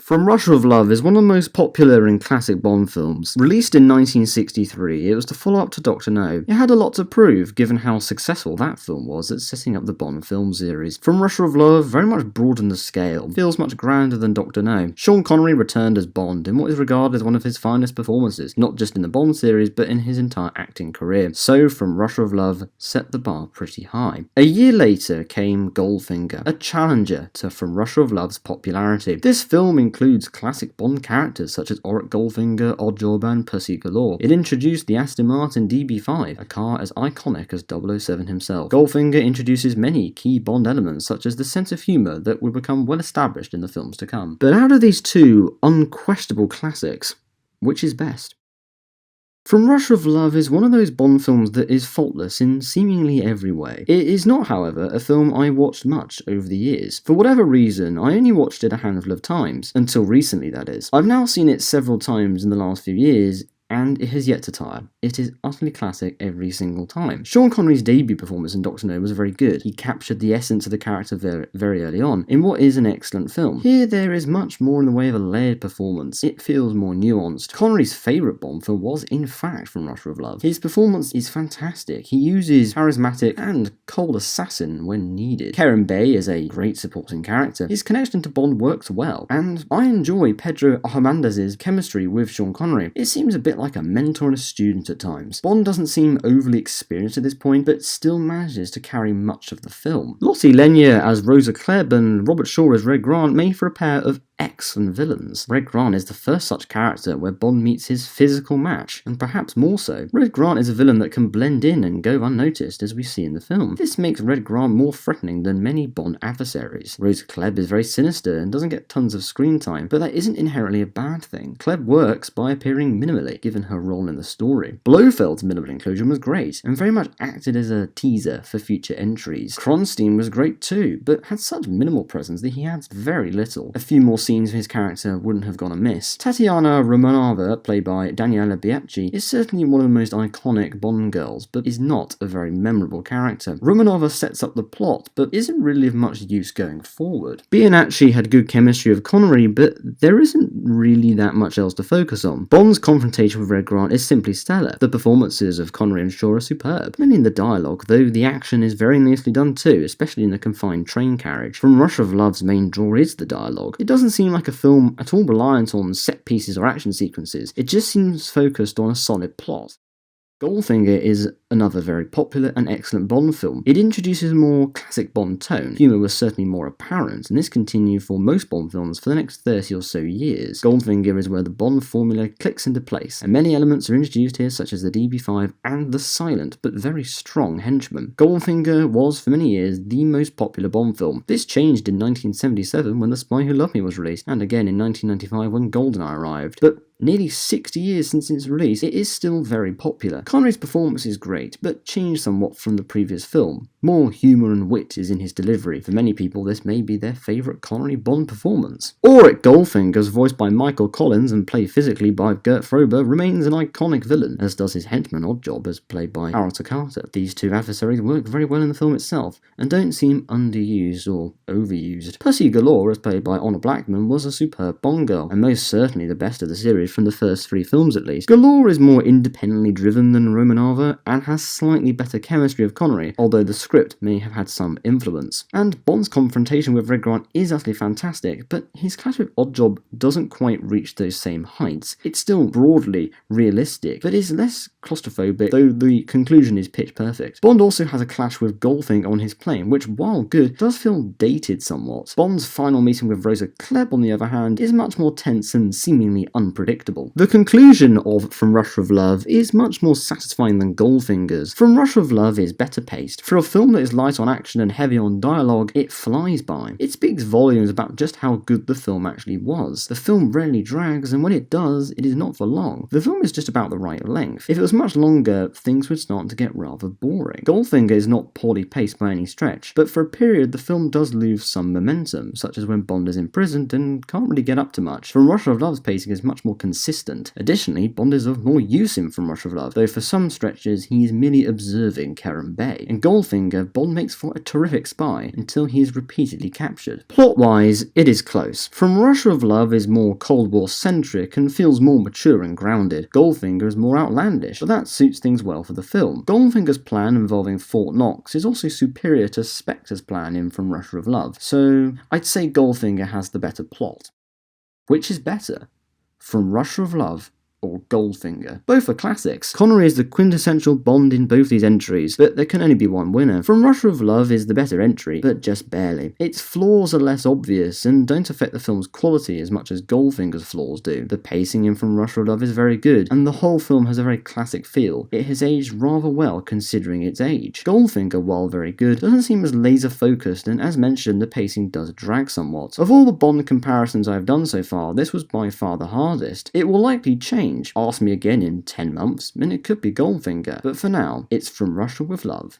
From Russia of Love is one of the most popular and classic Bond films. Released in 1963, it was the follow-up to Dr. No. It had a lot to prove, given how successful that film was at setting up the Bond film series. From Russia of Love very much broadened the scale, feels much grander than Dr. No. Sean Connery returned as Bond in what is regarded as one of his finest performances, not just in the Bond series, but in his entire acting career. So, From Russia of Love set the bar pretty high. A year later came Goldfinger, a challenger to From Russia of Love's popularity. This film includes classic Bond characters such as Auric Goldfinger, Oddjob and Pussy Galore. It introduced the Aston Martin DB5, a car as iconic as 007 himself. Goldfinger introduces many key Bond elements such as the sense of humour that would become well established in the films to come. But out of these two unquestionable classics, which is best? From Russia of Love is one of those Bond films that is faultless in seemingly every way. It is not, however, a film I watched much over the years. For whatever reason, I only watched it a handful of times, until recently that is. I've now seen it several times in the last few years, and it has yet to tire. It is utterly classic every single time. Sean Connery's debut performance in Dr. No was very good. He captured the essence of the character very early on, in what is an excellent film. Here there is much more in the way of a layered performance. It feels more nuanced. Connery's favourite Bond film was, in fact, From Russia of Love. His performance is fantastic. He uses charismatic and cold assassin when needed. Karen Bay is a great supporting character. His connection to Bond works well, and I enjoy Pedro Armendaz's chemistry with Sean Connery. It seems a bit like a mentor and a student at times. Bond doesn't seem overly experienced at this point, but still manages to carry much of the film. Lotte Lenya as Rosa Klebb and Robert Shaw as Red Grant made for a pair of excellent villains. Red Grant is the first such character where Bond meets his physical match, and perhaps more so. Red Grant is a villain that can blend in and go unnoticed, as we see in the film. This makes Red Grant more threatening than many Bond adversaries. Rosa Klebb is very sinister and doesn't get tons of screen time, but that isn't inherently a bad thing. Klebb works by appearing minimally, given her role in the story. Blofeld's minimal inclusion was great, and very much acted as a teaser for future entries. Kronstein was great too, but had such minimal presence that he adds very little. A few more scenes of his character wouldn't have gone amiss. Tatiana Romanova, played by Daniela Bianchi, is certainly one of the most iconic Bond girls, but is not a very memorable character. Romanova sets up the plot, but isn't really of much use going forward. Bianchi had good chemistry with Connery, but there isn't really that much else to focus on. Bond's confrontation with Red Grant is simply stellar. The performances of Connery and Shaw are superb, mainly in the dialogue, though the action is very nicely done too, especially in the confined train carriage. From Russia of Love's main draw is the dialogue. It doesn't seem like a film at all reliant on set pieces or action sequences. It just seems focused on a solid plot. Goldfinger is another very popular and excellent Bond film. It introduces a more classic Bond tone. Humour was certainly more apparent, and this continued for most Bond films for the next 30 or so years. Goldfinger is where the Bond formula clicks into place, and many elements are introduced here such as the DB5 and the silent but very strong henchman. Goldfinger was for many years the most popular Bond film. This changed in 1977 when The Spy Who Loved Me was released, and again in 1995 when GoldenEye arrived. But nearly 60 years since its release, it is still very popular. Connery's performance is great, but changed somewhat from the previous film. More humour and wit is in his delivery. For many people, this may be their favourite Connery Bond performance. Auric Goldfinger, voiced by Michael Collins and played physically by Gert Frober, remains an iconic villain, as does his henchman Oddjob, as played by Harold Takata. These two adversaries work very well in the film itself, and don't seem underused or overused. Pussy Galore, as played by Honor Blackman, was a superb Bond girl, and most certainly the best of the series from the first three films at least. Galore is more independently driven than Romanova, and has slightly better chemistry of Connery, although the script may have had some influence. And Bond's confrontation with Red Grant is utterly fantastic, but his clash with Oddjob doesn't quite reach those same heights. It's still broadly realistic, but is less claustrophobic, though the conclusion is pitch perfect. Bond also has a clash with Goldfinger on his plane, which, while good, does feel dated somewhat. Bond's final meeting with Rosa Klebb, on the other hand, is much more tense and seemingly unpredictable. The conclusion of From Russia of Love is much more satisfying than Goldfinger's. From Russia of Love is better paced. For a film that is light on action and heavy on dialogue, it flies by. It speaks volumes about just how good the film actually was. The film rarely drags, and when it does, it is not for long. The film is just about the right length. If it was much longer, things would start to get rather boring. Goldfinger is not poorly paced by any stretch, but for a period the film does lose some momentum, such as when Bond is imprisoned and can't really get up to much. From Russia of Love's pacing is much more consistent. Additionally, Bond is of more use in From Russia of Love, though for some stretches he he's merely observing Karen Bay. In Goldfinger, Bond makes for a terrific spy until he is repeatedly captured. Plot-wise, it is close. From Russia of Love is more Cold War-centric and feels more mature and grounded. Goldfinger is more outlandish, but that suits things well for the film. Goldfinger's plan involving Fort Knox is also superior to Spector's plan in From Russia of Love, so I'd say Goldfinger has the better plot. Which is better? From Russia of Love or Goldfinger? Both are classics. Connery is the quintessential Bond in both these entries, but there can only be one winner. From Russia of Love is the better entry, but just barely. Its flaws are less obvious and don't affect the film's quality as much as Goldfinger's flaws do. The pacing in From Russia of Love is very good, and the whole film has a very classic feel. It has aged rather well considering its age. Goldfinger, while very good, doesn't seem as laser focused, and as mentioned, the pacing does drag somewhat. Of all the Bond comparisons I've done so far, this was by far the hardest. It will likely change. Ask me again in 10 months, and it could be Goldfinger, but for now, it's From Russia with Love.